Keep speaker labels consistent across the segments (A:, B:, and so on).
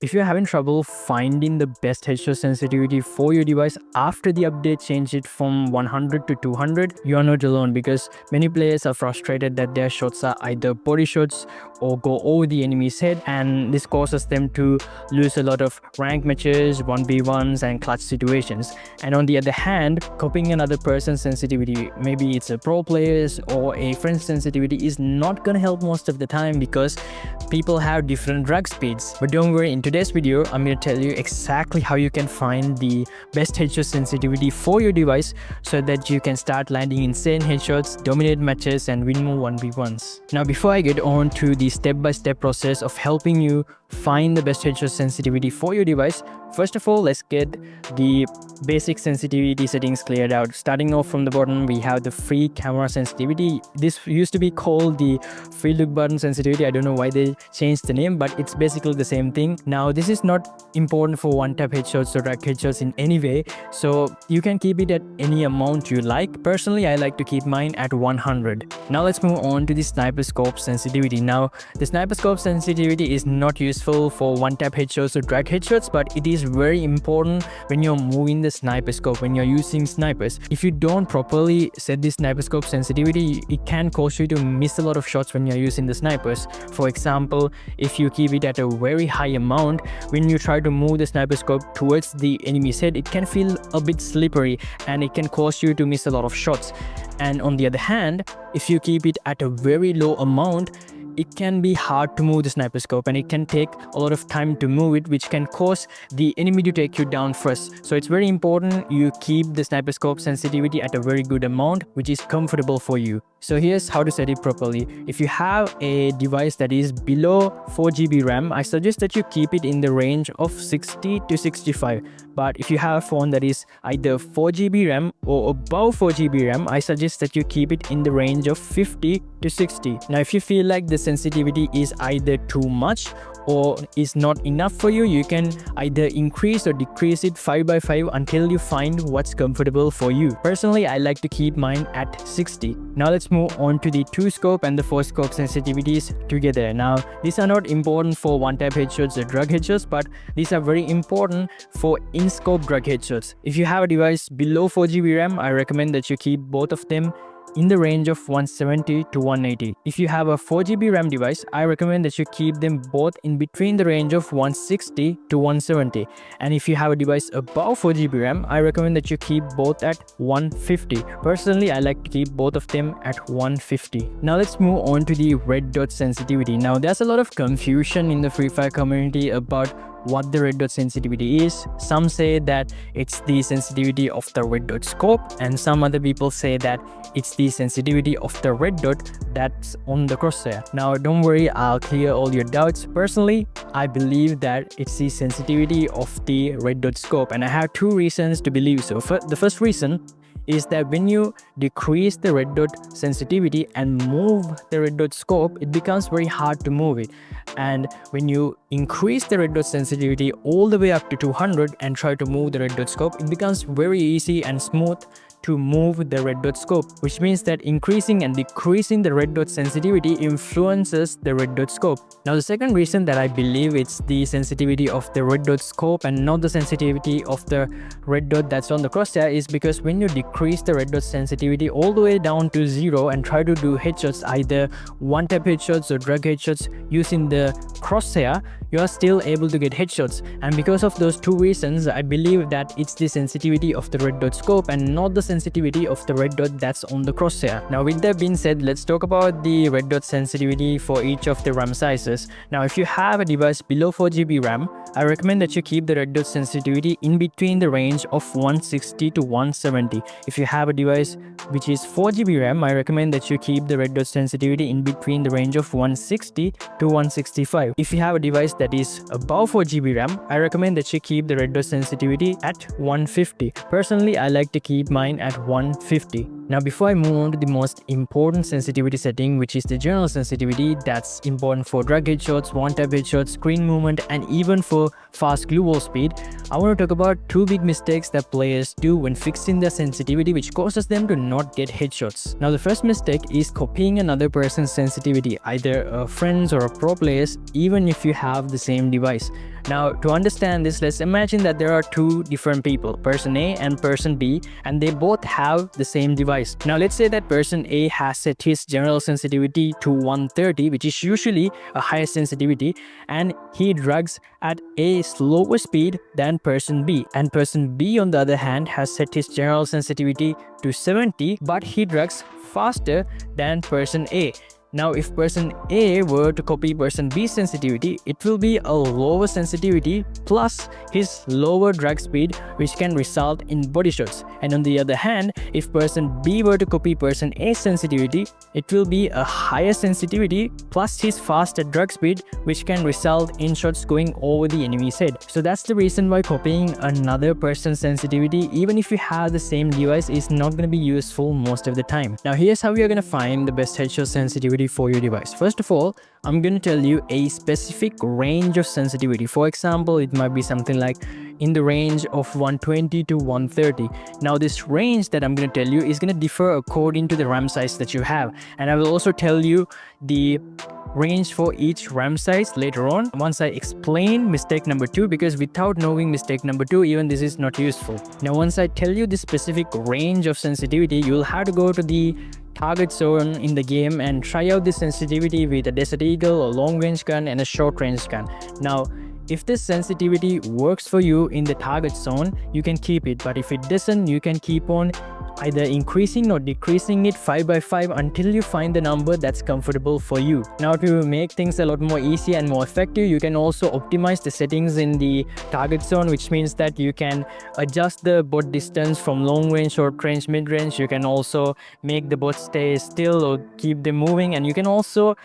A: If you're having trouble finding the best headshot sensitivity for your device after the update changed it from 100 to 200, you are not alone, because many players are frustrated that their shots are either body shots or go over the enemy's head, and this causes them to lose a lot of rank matches, 1v1s and clutch situations. And on the other hand, copying another person's sensitivity, maybe it's a pro player's or a friend's sensitivity, is not gonna help most of the time because people have different drag speeds. But don't worry, in today's video I'm going to tell you exactly how you can find the best headshot sensitivity for your device so that you can start landing insane headshots, dominate matches and win more 1v1s. Now before I get on to the step-by-step process of helping you find the best headshot sensitivity for your device, first of all, let's get the basic sensitivity settings cleared out. Starting off from the bottom, we have the free camera sensitivity. This used to be called the free look button sensitivity. I don't know why they changed the name, but it's basically the same thing. Now this is not important for one-tap headshots or drag headshots in any way, so you can keep it at any amount you like. Personally, I like to keep mine at 100. Now let's move on to the sniper scope sensitivity. Now the sniper scope sensitivity is not useful for one-tap headshots or drag headshots, but it is very important when you're moving the sniper scope, when you're using snipers. If you don't properly set the sniper scope sensitivity, it can cause you to miss a lot of shots when you're using the snipers. For example, if you keep it at a very high amount, when you try to move the sniper scope towards the enemy's head, it can feel a bit slippery and it can cause you to miss a lot of shots. And on the other hand, if you keep it at a very low amount, it can be hard to move the sniper scope and it can take a lot of time to move it, which can cause the enemy to take you down first. So it's very important you keep the sniper scope sensitivity at a very good amount which is comfortable for you. So here's how to set it properly. If you have a device that is below 4GB RAM, I suggest that you keep it in the range of 60 to 65. But if you have a phone that is either 4GB RAM or above 4GB RAM, I suggest that you keep it in the range of 50 to 60. Now if you feel like the sensitivity is either too much or is not enough for you, you can either increase or decrease it 5 by 5 until you find what's comfortable for you. Personally, I like to keep mine at 60. Now let's move on to the 2 scope and the 4 scope sensitivities together. Now these are not important for one-tap headshots or drag headshots, but these are very important for in-scope drag headshots. If you have a device below 4GB RAM, I recommend that you keep both of them in the range of 170 to 180. If you have a 4GB RAM device, I recommend that you keep them both in between the range of 160 to 170. And if you have a device above 4GB RAM, I recommend that you keep both at 150. Personally, I like to keep both of them at 150. Now let's move on to the red dot sensitivity. Now there's a lot of confusion in the Free Fire community about what the red dot sensitivity is. Some say that it's the sensitivity of the red dot scope, and some other people say that it's the sensitivity of the red dot that's on the crosshair. Now don't worry, I'll clear all your doubts. Personally, I believe that it's the sensitivity of the red dot scope, and I have 2 reasons to believe so. The first reason is that when you decrease the red dot sensitivity and move the red dot scope, it becomes very hard to move it. And when you increase the red dot sensitivity all the way up to 200 and try to move the red dot scope, it becomes very easy and smooth to move the red dot scope, which means that increasing and decreasing the red dot sensitivity influences the red dot scope. Now the second reason that I believe it's the sensitivity of the red dot scope and not the sensitivity of the red dot that's on the crosshair is because when you decrease the red dot sensitivity all the way down to 0 and try to do headshots, either one-tap headshots or drag headshots using the crosshair, you are still able to get headshots. And because of those 2 reasons, I believe that it's the sensitivity of the red dot scope and not the sensitivity of the red dot that's on the crosshair. Now with that being said, let's talk about the red dot sensitivity for each of the RAM sizes. Now if you have a device below 4GB RAM, I recommend that you keep the red dot sensitivity in between the range of 160 to 170. If you have a device which is 4GB RAM, I recommend that you keep the red dot sensitivity in between the range of 160 to 165. If you have a device that is above 4GB RAM, I recommend that you keep the red dot sensitivity at 150. Personally, I like to keep mine at 150. Now before I move on to the most important sensitivity setting, which is the general sensitivity that's important for drag headshots, one-tap headshots, screen movement, and even for fast glue wall speed, I want to talk about two big mistakes that players do when fixing their sensitivity, which causes them to not get headshots. Now the first mistake is copying another person's sensitivity, either a friend's or a pro player's, even if you have the same device. Now to understand this, let's imagine that there are two different people, person A and person B, and they both have the same device. Now let's say that person A has set his general sensitivity to 130, which is usually a higher sensitivity, and he drags at a slower speed than person B. And person B on the other hand has set his general sensitivity to 70, but he drags faster than person A. Now if person A were to copy person B's sensitivity, it will be a lower sensitivity plus his lower drag speed, which can result in body shots. And on the other hand, if person B were to copy person A's sensitivity, it will be a higher sensitivity plus his faster drag speed, which can result in shots going over the enemy's head. So that's the reason why copying another person's sensitivity, even if you have the same device, is not going to be useful most of the time. Now here's how you're going to find the best headshot sensitivity for your device. First of all, I'm going to tell you a specific range of sensitivity. For example, it might be something like in the range of 120 to 130. Now this range that I'm going to tell you is going to differ according to the RAM size that you have, and I will also tell you the range for each RAM size later on once I explain mistake number 2, because without knowing mistake number 2, even this is not useful. Now once I tell you the specific range of sensitivity, you'll have to go to the target zone in the game and try out this sensitivity with a Desert Eagle, a long range gun, and a short range gun. Now if this sensitivity works for you in the target zone, you can keep it, but if it doesn't, you can keep on either increasing or decreasing it 5 by 5 until you find the number that's comfortable for you. Now to make things a lot more easy and more effective, you can also optimize the settings in the target zone, which means that you can adjust the bot distance from long range, short range, mid range. You can also make the bot stay still or keep them moving, and you can also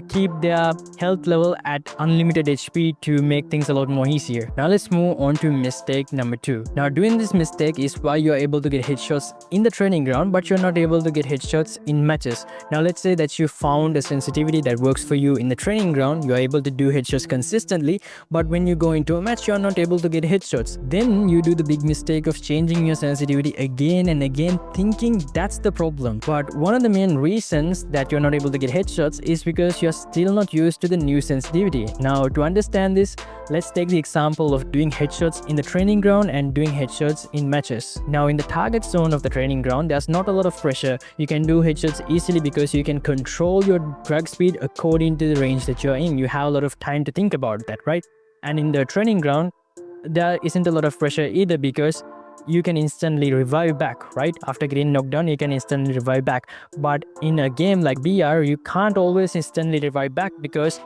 A: keep their health level at unlimited HP to make things a lot more easier. Now let's move on to mistake number 2. Now doing this mistake is why you're able to get headshots in the training ground, but you're not able to get headshots in matches. Now let's say that you found a sensitivity that works for you in the training ground, you're able to do headshots consistently, but when you go into a match, you're not able to get headshots. Then you do the big mistake of changing your sensitivity again and again, thinking that's the problem. But one of the main reasons that you're not able to get headshots is because you're still not used to the new sensitivity. Now to understand this, let's take the example of doing headshots in the training ground and doing headshots in matches. Now in the target zone of the training ground, there's not a lot of pressure. You can do headshots easily because you can control your drag speed according to the range that you're in. You have a lot of time to think about that, right? And in the training ground, there isn't a lot of pressure either, because you can instantly revive back, right? After getting knocked down, you can instantly revive back. But in a game like BR, you can't always instantly revive back, because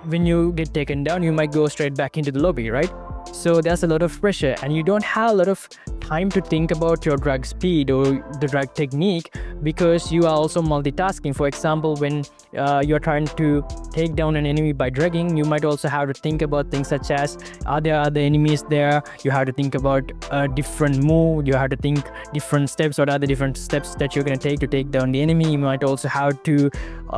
A: when you get taken down, you might go straight back into the lobby, right? So there's a lot of pressure, and you don't have a lot of time to think about your drag speed or the drag technique, because you are also multitasking. For example, when you're trying to take down an enemy by dragging, you might also have to think about things such as, are there other enemies there? You have to think about a different move, you have to think different steps, what are the different steps that you're going to take down the enemy. You might also have to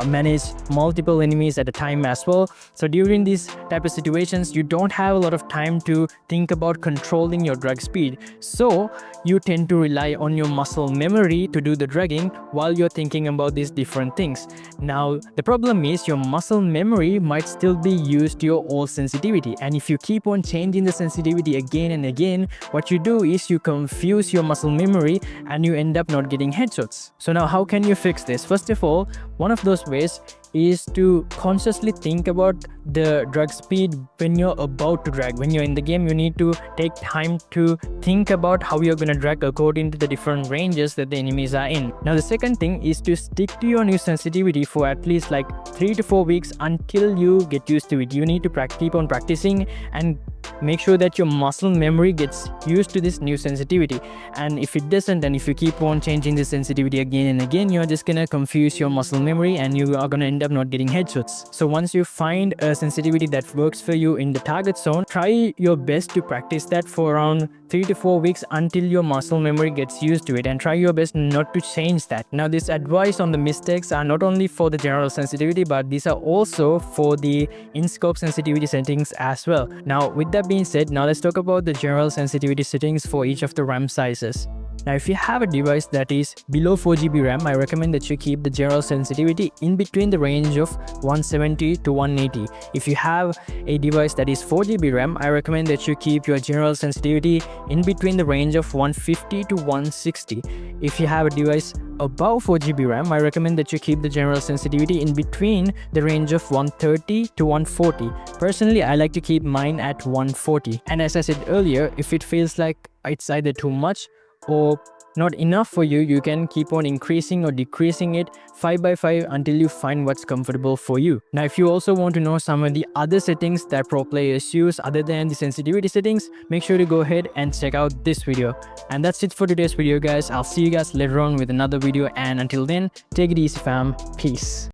A: manage multiple enemies at a time as well. So during these type of situations, you don't have a lot of time to think about controlling your drag speed. So you tend to rely on your muscle memory to do the dragging while you're thinking about these different things. Now the problem is your muscle memory might still be used to your old sensitivity, and if you keep on changing the sensitivity again and again, what you do is you confuse your muscle memory and you end up not getting headshots. So now how can you fix this? First of all, one of those ways is to consciously think about the drag speed when you're about to drag. When you're in the game, you need to take time to think about how you're going to drag according to the different ranges that the enemies are in. Now the second thing is to stick to your new sensitivity for at least like 3 to 4 weeks until you get used to it. You need to keep on practicing and make sure that your muscle memory gets used to this new sensitivity. And if it doesn't, and if you keep on changing the sensitivity again and again, you're just gonna confuse your muscle memory and you are gonna end up not getting headshots. So once you find a sensitivity that works for you in the target zone, try your best to practice that for around 3 to 4 weeks until your muscle memory gets used to it, and try your best not to change that. Now, this advice on the mistakes are not only for the general sensitivity, but these are also for the in-scope sensitivity settings as well. Now, with that being said, now let's talk about the general sensitivity settings for each of the RAM sizes. Now, if you have a device that is below 4GB RAM, I recommend that you keep the general sensitivity in between the range of 170 to 180. If you have a device that is 4GB RAM, I recommend that you keep your general sensitivity in between the range of 150 to 160. If you have a device above 4GB RAM, I recommend that you keep the general sensitivity in between the range of 130 to 140. Personally, I like to keep mine at 140. And as I said earlier, if it feels like it's either too much or not enough for you, you can keep on increasing or decreasing it 5 by 5 until you find what's comfortable for you. Now, if you also want to know some of the other settings that pro players use other than the sensitivity settings, make sure to go ahead and check out this video. And that's it for today's video, guys. I'll see you guys later on with another video, and until then, take it easy, fam. Peace.